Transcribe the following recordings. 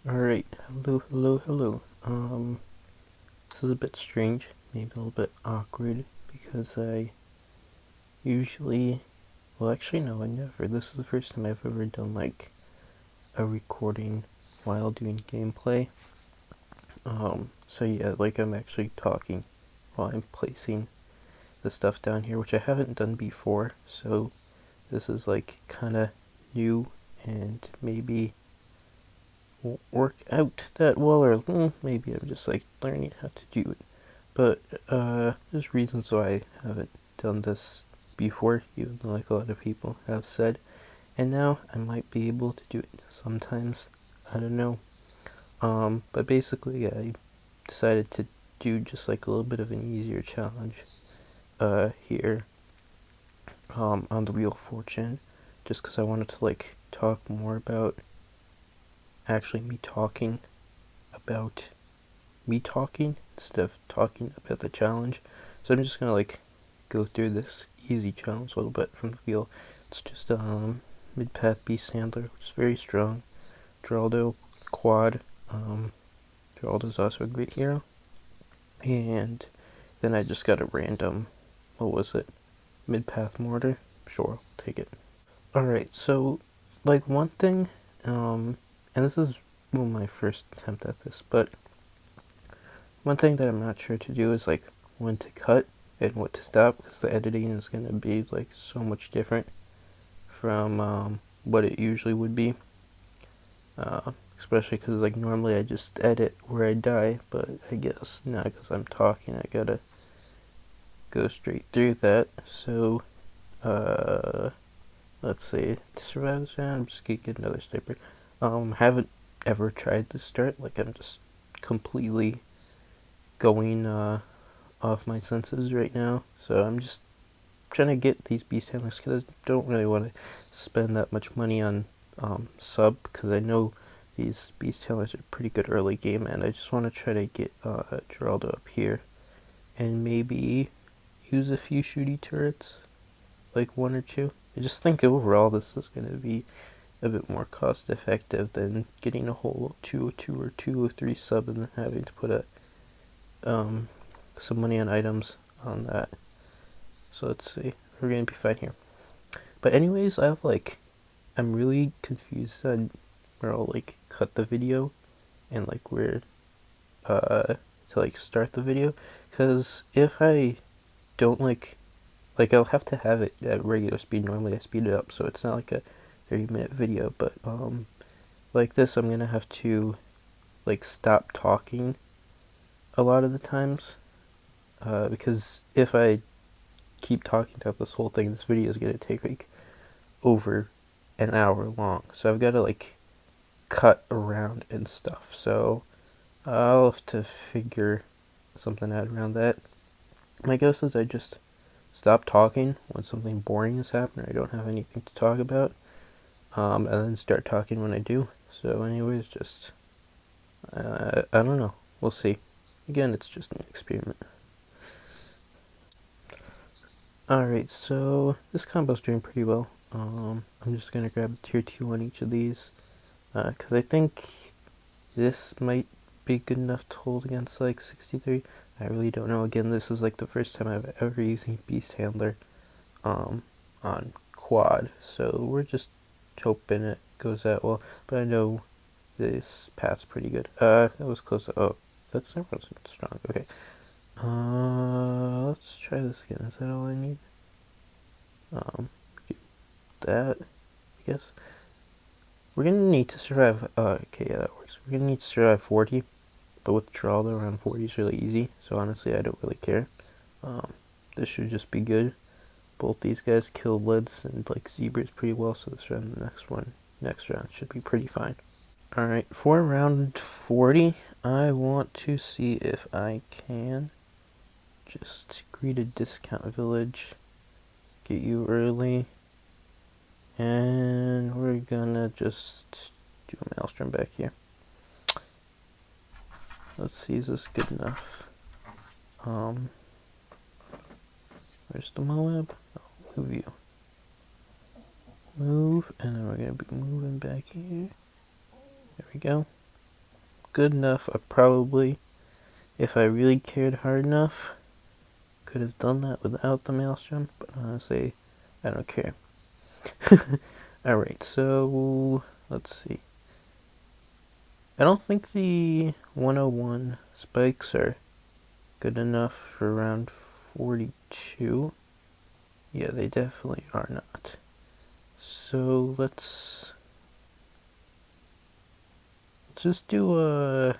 Alright, hello. This is a bit strange, maybe a little bit awkward, because I usually, well actually no, I never, this is the first time I've ever done like a recording while doing gameplay. So yeah, like I'm actually talking while I'm placing the stuff down here, which I haven't done before, so this is like kinda new and maybe won't work out that well, or maybe I'm just like learning how to do it. But there's reasons why I haven't done this before, even though like a lot of people have said, and now I might be able to do it sometimes. I don't know. But basically I decided to do just like a little bit of an easier challenge here on the Wheel of Fortune, just because I wanted to like talk more about actually me talking about me talking instead of talking about the challenge. So I'm just gonna like go through this easy challenge a little bit from the wheel. It's just mid-path beast handler, which is very strong. Geraldo quad. Geraldo's also a great hero. And then I just got a random, what was it? Mid-path mortar. Sure, I'll take it. Alright, so like one thing, and this is my first attempt at this, but one thing that I'm not sure to do is like when to cut and what to stop, because the editing is going to be like so much different from what it usually would be. Especially because like normally I just edit where I die, but I guess now because I'm talking I gotta go straight through that. So let's see, to survive this round I'm just gonna get another sniper. Haven't ever tried to start, like I'm just completely going off my senses right now, so I'm just trying to get these beast handlers because I don't really want to spend that much money on sub, because I know these beast handlers are pretty good early game, and I just want to try to get Geraldo up here and maybe use a few shooty turrets, like one or two. I just think overall this is going to be a bit more cost effective than getting a whole 202 or 203 sub and then having to put some money on items on that. So let's see, we're gonna be fine here. But anyways, I'm really confused on where I'll like cut the video and like where to like start the video, because if I don't like I'll have to have it at regular speed. Normally I speed it up so it's not like a 30-minute video, but like this I'm gonna have to like stop talking a lot of the times, because if I keep talking about this whole thing, this video is going to take like over an hour long, so I've got to like cut around and stuff, so I'll have to figure something out around that. My guess is I just stop talking when something boring is happening, I don't have anything to talk about, and then start talking when I do. So anyways, just I don't know, we'll see. Again, it's just an experiment. Alright, so this combo's doing pretty well. I'm just gonna grab the tier 2 on each of these, because I think this might be good enough to hold against like 63. I really don't know. Again, this is like the first time I've ever used Beast Handler on quad, so we're just hoping it goes that well. But I know this path's pretty good. That was close. Oh, that's not strong. Okay. Let's try this again. Is that all I need? That, I guess. We're gonna need to survive, okay, yeah, that works. We're gonna need to survive 40, but with Geraldo around 40 is really easy, so honestly I don't really care. This should just be good. Both these guys kill lids and like zebras pretty well, so this round and the next round should be pretty fine. Alright, for round 40, I want to see if I can just greet a discount village, get you early, and we're gonna just do a maelstrom back here. Let's see, is this good enough? Where's the Moab? I'll move you. Move, and then we're gonna be moving back here. There we go. good enough. I probably, if I really cared hard enough, could have done that without the maelstrom, but honestly, I don't care. Alright, so let's see. I don't think the 101 spikes are good enough for round 42. Yeah, they definitely are not. So let's just do a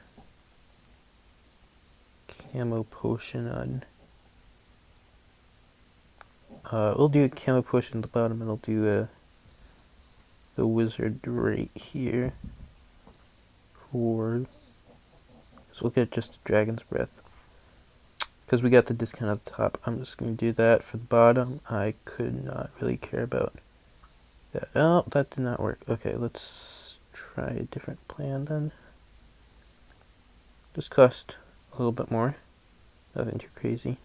camo potion on. We'll do a camo potion at the bottom, and I'll do the wizard right here. So we'll get just a dragon's breath. Because we got the discount at the top, I'm just going to do that for the bottom. I could not really care about that. Oh, that did not work. Okay, let's try a different plan then. Just cost a little bit more. Nothing too crazy.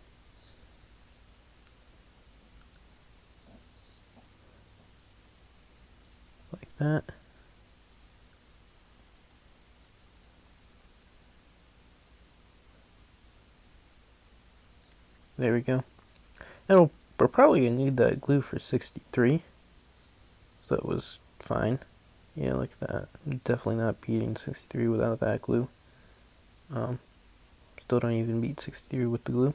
Like that. There we go. And we're probably going to need that glue for 63. So that was fine. Yeah, like that. Definitely not beating 63 without that glue. Still don't even beat 63 with the glue.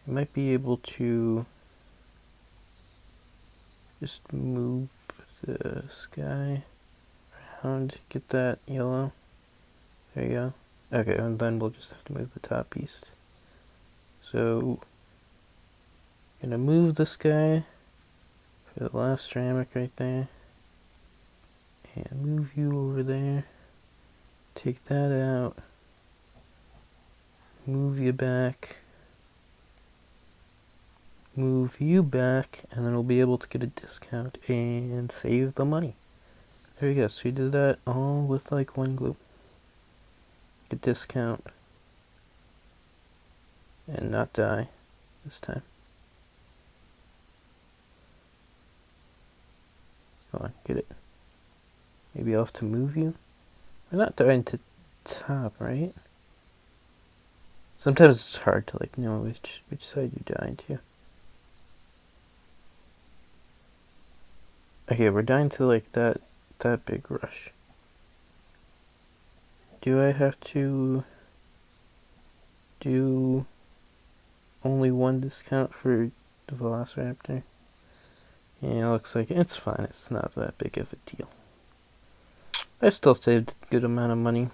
I might be able to just move the sky around, get that yellow. There you go. Okay, and then we'll just have to move the top piece. So, gonna move this guy for the last ceramic right there. And move you over there. Take that out. Move you back. Move you back, and then we'll be able to get a discount and save the money. There you go. So we did that all with like one glue. A discount. And not die this time. Come on, get it. Maybe I'll have to move you. We're not dying to top, right? Sometimes it's hard to like know which side you're dying to. Okay, we're dying to like that big rush. Do I have to do only one discount for the Velociraptor? Yeah, looks like it's fine. It's not that big of a deal. I still saved a good amount of money.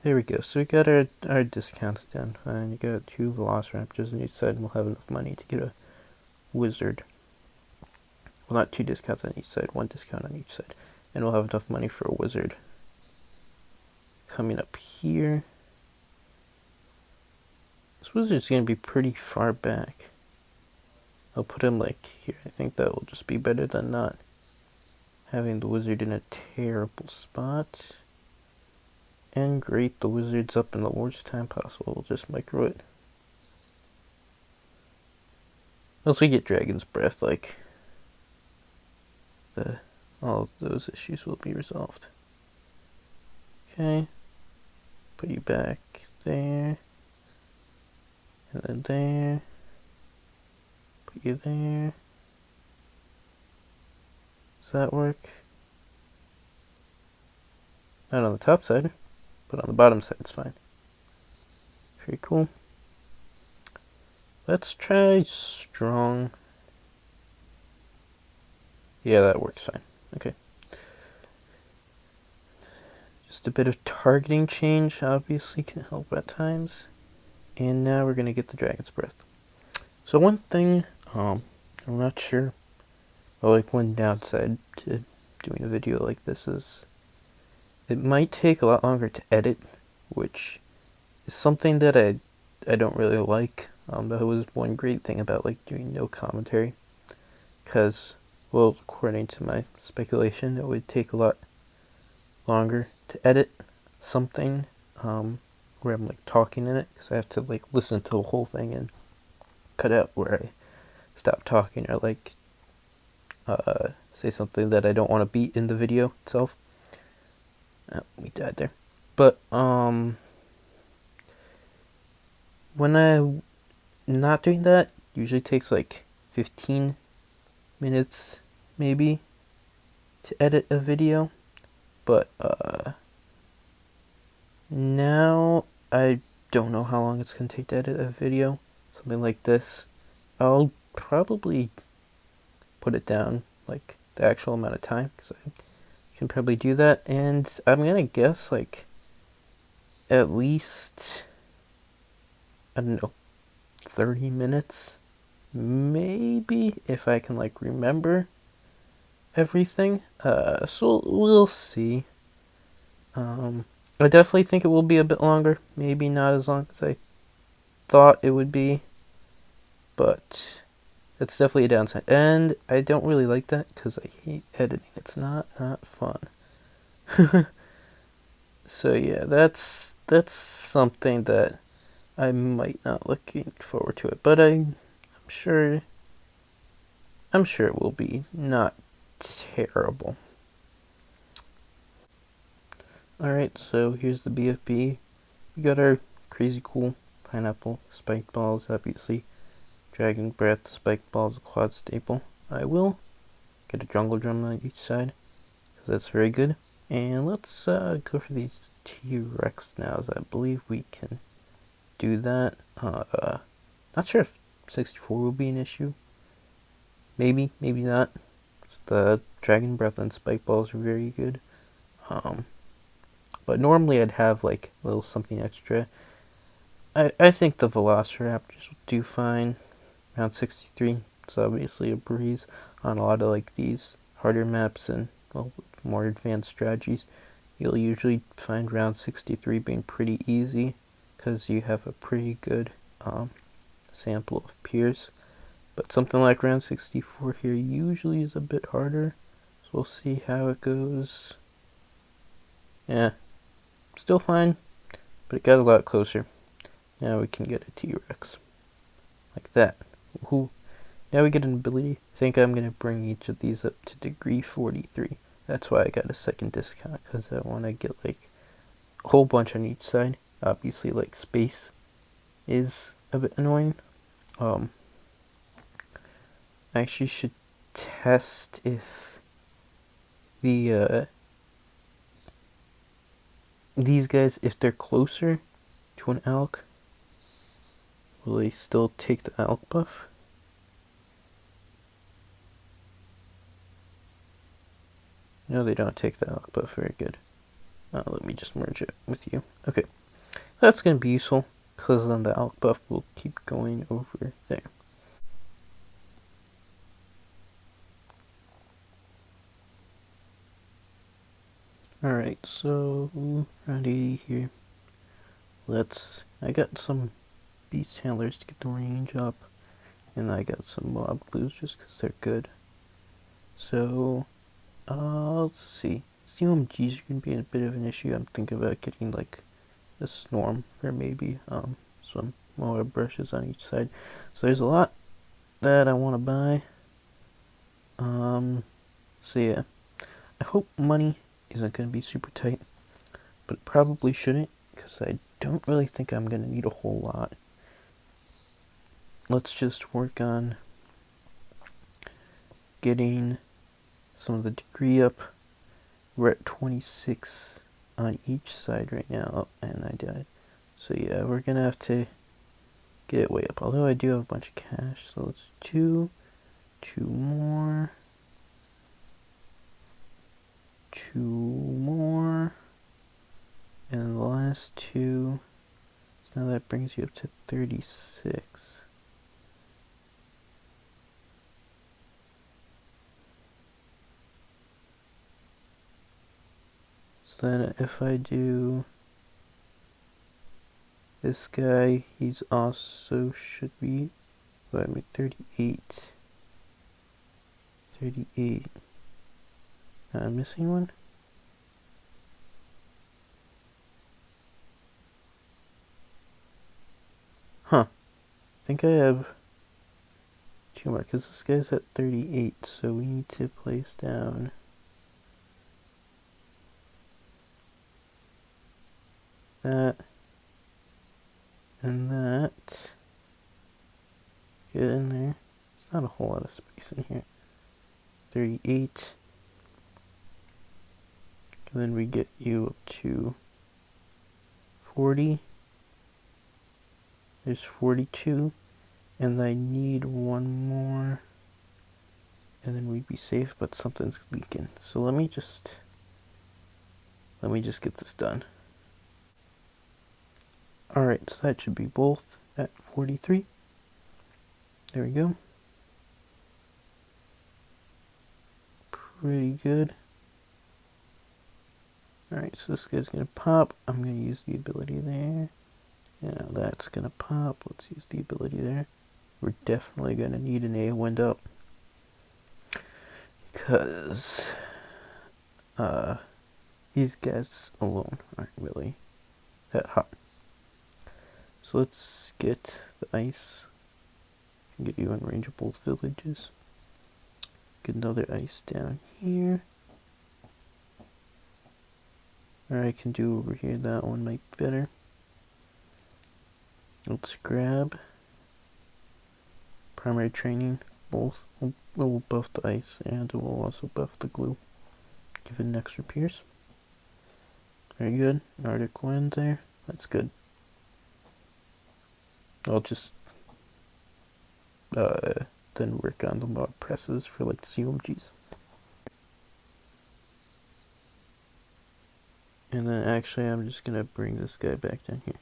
There we go. So we got our discounts done. Fine. You got 2 Velociraptors on each side, and we'll have enough money to get a wizard. Well, not 2 discounts on each side, 1 discount on each side. And we'll have enough money for a wizard. Coming up here. This wizard's going to be pretty far back. I'll put him like here. I think that will just be better than not having the wizard in a terrible spot. And great, the wizard's up in the worst time possible. We'll just micro it. Once we get Dragon's Breath, like, all of those issues will be resolved. Okay. Put you back there. And then there. Put you there. Does that work? Not on the top side, but on the bottom side it's fine. Very cool. Let's try strong. Yeah, that works fine. Okay. Just a bit of targeting change obviously can help at times. And now we're going to get the Dragon's Breath. So one thing, I'm not sure, well, like one downside to doing a video like this is it might take a lot longer to edit, which is something that I don't really like. That was one great thing about like doing no commentary, because, well, according to my speculation, it would take a lot longer to edit something where I'm like talking in it, because I have to like listen to the whole thing and cut out where I stop talking or like say something that I don't want to be in the video itself. Oh, we died there. But, when I'm not doing that, usually takes like 15 minutes, maybe, to edit a video. But, now I don't know how long it's going to take to edit a video. Something like this. I'll probably put it down, like, the actual amount of time, because I can probably do that. And I'm going to guess, like, at least, I don't know, 30 minutes, maybe, if I can, like, remember everything. So we'll see. I definitely think it will be a bit longer. Maybe not as long as I thought it would be, but it's definitely a downside. And I don't really like that because I hate editing. It's not fun. So yeah, that's something that I might not looking forward to it, but I'm sure it will be not terrible. Alright, so here's the BFB. We got our crazy cool pineapple spiked balls, obviously. Dragon breath, spiked balls, quad staple. I will get a jungle drum on each side, because that's very good. And let's go for these T-Rex now, as I believe we can do that. Not sure if 64 will be an issue. Maybe, maybe not. The dragon breath and spike balls are very good. But normally I'd have like a little something extra. I think the Velociraptors will do fine. Round 63, it's obviously a breeze on a lot of like these harder maps and, well, more advanced strategies. You'll usually find round 63 being pretty easy because you have a pretty good sample of peers. But something like round 64 here usually is a bit harder. So we'll see how it goes. Yeah, still fine, but it got a lot closer. Now we can get a T-Rex. Like that. Woohoo. Now we get an ability. I think I'm going to bring each of these up to degree 43. That's why I got a second discount, because I want to get like a whole bunch on each side. Obviously, like, space is a bit annoying. I actually should test if the these guys, if they're closer to an elk, will they still take the elk buff? No, they don't take the elk buff. Very good. Let me just merge it with you. Okay, that's going to be useful, because then the elk buff will keep going over there. Alright, so round 80 here. I got some beast handlers to get the range up, and I got some mob glues just because they're good. So, let's see. CMGs are going to be a bit of an issue. I'm thinking about getting like a Snorm, or maybe some more brushes on each side. So there's a lot that I want to buy. So yeah, I hope money isn't going to be super tight, but it probably shouldn't, because I don't really think I'm going to need a whole lot. Let's just work on getting some of the degree up. We're at 26 on each side right now. Oh, and I died. So yeah, we're going to have to get it way up. Although I do have a bunch of cash, so let's do two more. And the last two. So now that brings you up to 36. So then if I do this guy, he's also should be, I mean, 38. I'm missing one. Huh. I think I have two more, because this guy's at 38, so we need to place down that, and that. Get in there. There's not a whole lot of space in here. 38. And then we get you up to 40. There's 42. And I need one more. And then we'd be safe, but something's leaking. So let me just get this done. Alright, so that should be both at 43. There we go. Pretty good. Alright, so this guy's gonna pop. I'm gonna use the ability there. Now that's gonna pop. Let's use the ability there. We're definitely gonna need an A wind up. Because these guys alone aren't really that hot. So let's get the ice. Get you in range of both villages. Get another ice down here. Or I can do over here, that one might be better. Let's grab primary training, both. We'll buff the ice and we'll also buff the glue. Give it an extra pierce. Very good. Arctic wind there. That's good. I'll just then work on the mod presses for like CMGs. And then actually I'm just gonna bring this guy back down here.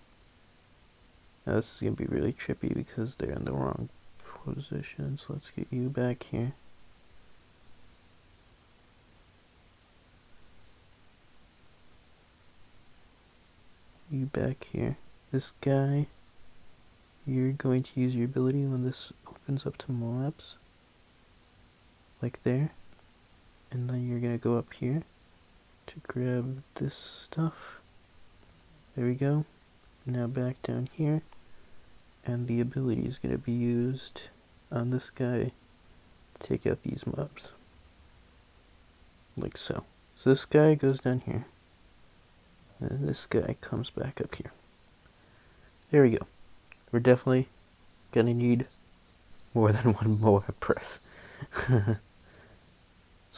Now this is gonna be really trippy because they're in the wrong position, so let's get you back here. You back here. This guy, you're going to use your ability when this opens up to mobs. Like there. And then you're gonna go up here to grab this stuff. There we go. Now back down here. And the ability is going to be used on this guy to take out these mobs. Like so. So this guy goes down here. And this guy comes back up here. There we go. We're definitely going to need more than one more press. So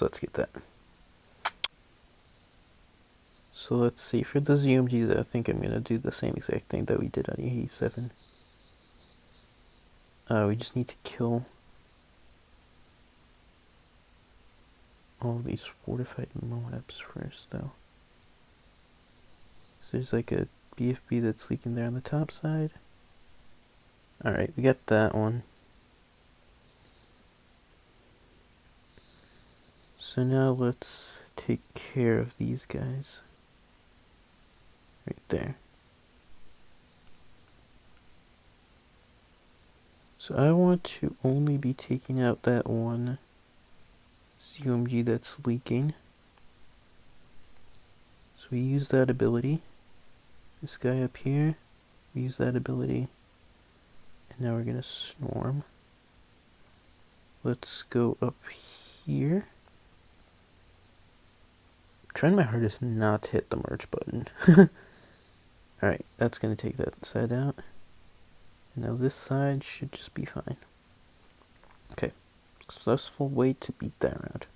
let's get that. So let's see, for the ZMGs, I think I'm going to do the same exact thing that we did on 87. We just need to kill all these fortified Moabs first, though. So there's like a BFB that's leaking there on the top side. Alright, we got that one. So now let's take care of these guys. Right there. So I want to only be taking out that one CMG that's leaking. So we use that ability. This guy up here, we use that ability. And now we're gonna swarm. Let's go up here. I'm trying my hardest not to hit the merge button. Alright, that's gonna take that side out. Now this side should just be fine. Okay, successful way to beat that round.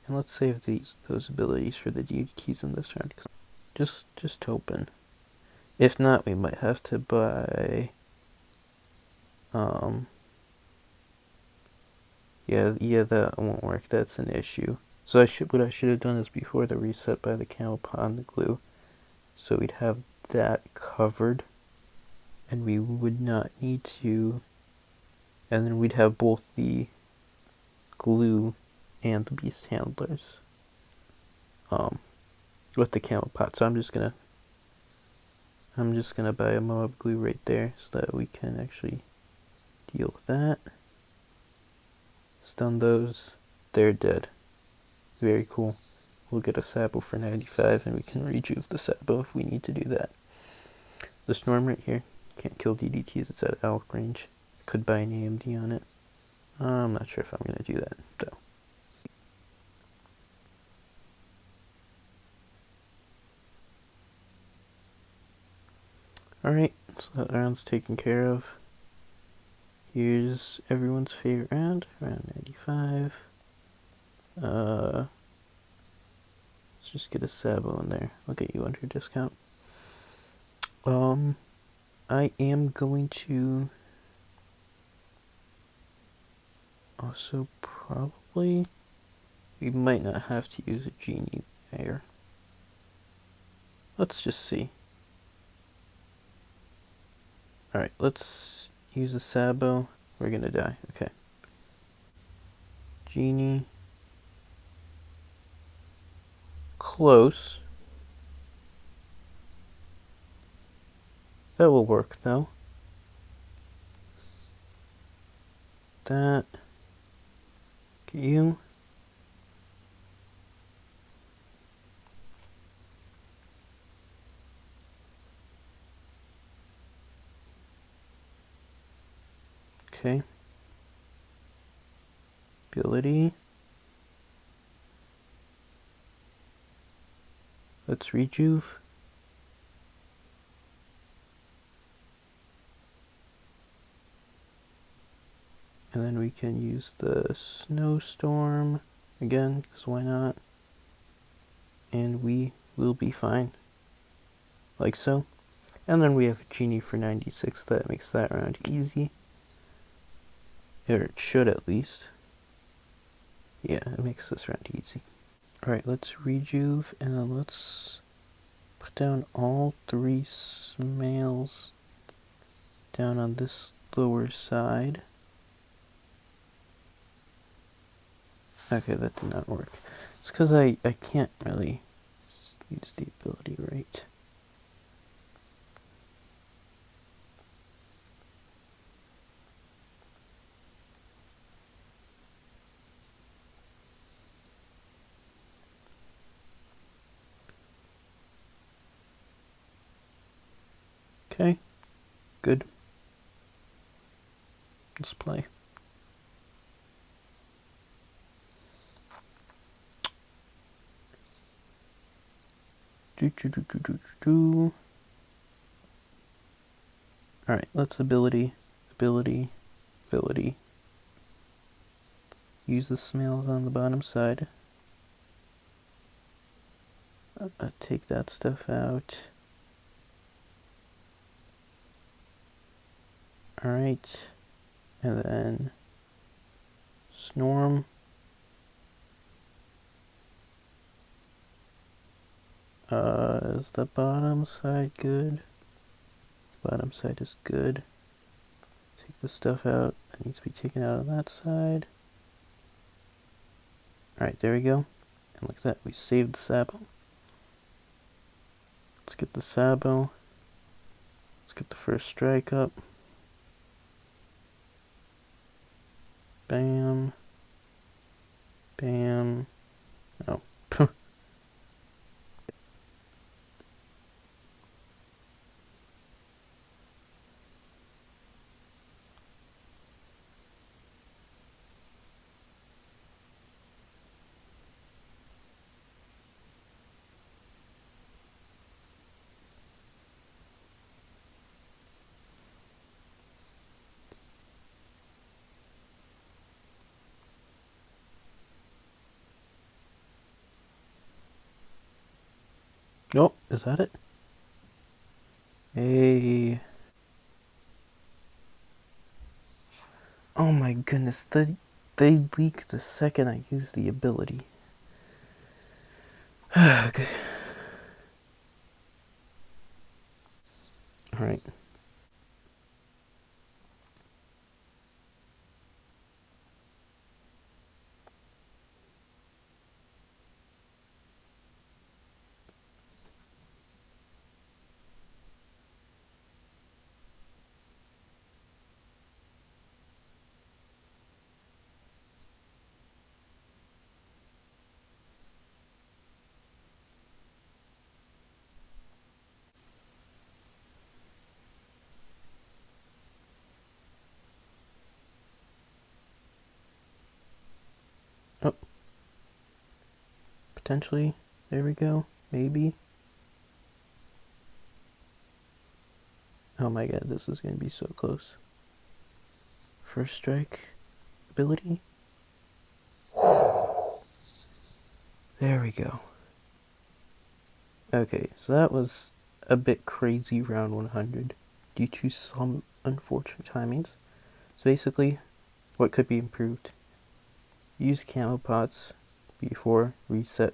And let's save those abilities for the DKs in this round. Just hoping. If not, we might have to buy. Yeah, that won't work. That's an issue. So what I should have done is before the reset by the camel pot on the glue. So we'd have that covered, and we would not need to, and then we'd have both the glue and the beast handlers with the camel pot. So I'm just gonna buy a mob glue right there so that we can actually deal with that. Stun those, they're dead. Very cool. We'll get a Sabo for 95 and we can rejuve the Sabo if we need to do that. The Storm right here, can't kill DDTs, it's at ALC range. Could buy an AMD on it. I'm not sure if I'm going to do that though. Alright, so that round's taken care of. Here's everyone's favorite round 95. Let's just get a Sabo in there. I'll get you under discount. I am going to also probably, we might not have to use a genie there. Let's just see. Alright, let's use a Sabo. We're gonna die. Okay. Genie. Close. That will work though. That. Get you. Okay. Ability. Let's rejuve. And then we can use the snowstorm again, because why not? And we will be fine. Like so. And then we have a genie for 96. That makes that round easy. Or it should at least. Yeah, it makes this round easy. Alright, let's rejuve and then let's put down all 3 smails down on this lower side. Okay, that did not work. It's because I can't really use the ability right. Okay, good. Let's play. Alright, let's ability. Use the smails on the bottom side. Take that stuff out. Alright, and then Snorm. Is the bottom side good? The bottom side is good. Take the stuff out that needs to be taken out on that side. Alright, there we go. And look at that, we saved the Sabo. Let's get the Sabo. Let's get the first strike up. Bam. Bam. Oh. Oh, is that it? Hey. Oh my goodness, they leak the second I use the ability. Okay. Alright. Oh. Potentially. There we go. Maybe. Oh my god, this is gonna be so close. First strike ability. There we go. Okay, so that was a bit crazy round 100 due to some unfortunate timings. So basically, what could be improved? Use camo pots before reset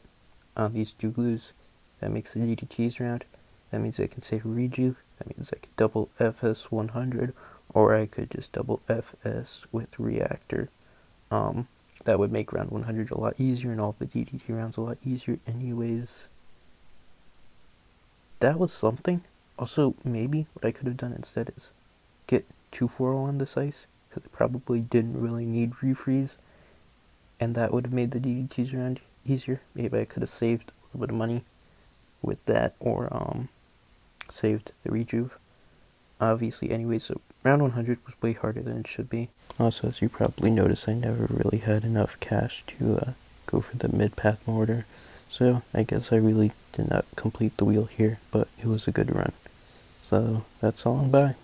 on these dugloos. That makes the DDTs round. That means I can save a rejuve. That means I could double FS 100, or I could just double FS with reactor. That would make round 100 a lot easier and all the DDT rounds a lot easier anyways. That was something. Also, maybe what I could have done instead is get 2-4 on this ice, because it probably didn't really need refreeze, and that would have made the DDTs round easier. Maybe I could have saved a little bit of money with that, or saved the rejuve. Obviously, anyway, so round 100 was way harder than it should be. Also, as you probably noticed, I never really had enough cash to go for the mid-path mortar, so I guess I really did not complete the wheel here, but it was a good run. So that's all, and bye.